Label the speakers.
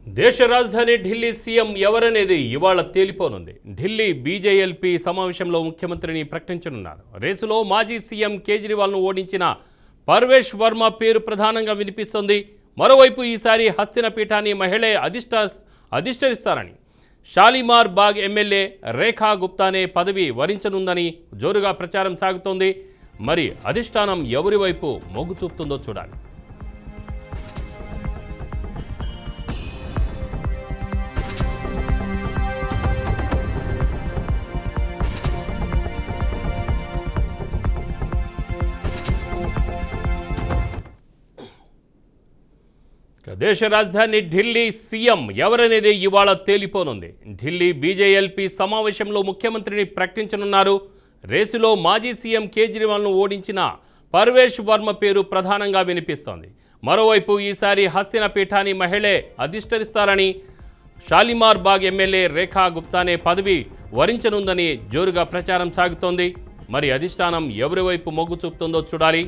Speaker 1: దేశ రాజధాని ఢిల్లీ సీఎం ఎవరనేది ఇవాళ తేలిపోనుంది. ఢిల్లీ బీజేఎల్పీ సమావేశంలో ముఖ్యమంత్రిని ప్రకటించనున్నారు. రేసులో మాజీ సీఎం కేజ్రీవాల్ను ఓడించిన పర్వేష్ వర్మ పేరు ప్రధానంగా వినిపిస్తోంది. మరోవైపు ఈసారి హస్తిన పీఠాన్ని మహిళే అధిష్ఠరిస్తారని, షాలిమార్ బాగ్ ఎమ్మెల్యే రేఖా గుప్తానే పదవి వరించనుందని జోరుగా ప్రచారం సాగుతోంది. మరి అధిష్టానం ఎవరి వైపు మొగ్గు చూపుతుందో చూడాలి. దేశ రాజధాని ఢిల్లీ సీఎం ఎవరనేది ఇవాళ తేలిపోనుంది. ఢిల్లీ బీజేఎల్పీ సమావేశంలో ముఖ్యమంత్రిని ప్రకటించనున్నారు. రేసులో మాజీ సీఎం కేజ్రీవాల్ను ఓడించిన పర్వేష్ వర్మ పేరు ప్రధానంగా వినిపిస్తోంది. మరోవైపు ఈసారి హస్తిన పీఠాన్ని మహిళే అధిష్ఠరిస్తారని, షాలిమార్ బాగ్ ఎమ్మెల్యే రేఖా గుప్తానే పదవి వరించనుందని జోరుగా ప్రచారం సాగుతోంది. మరి అధిష్టానం ఎవరి వైపు మొగ్గు చూపుతుందో చూడాలి.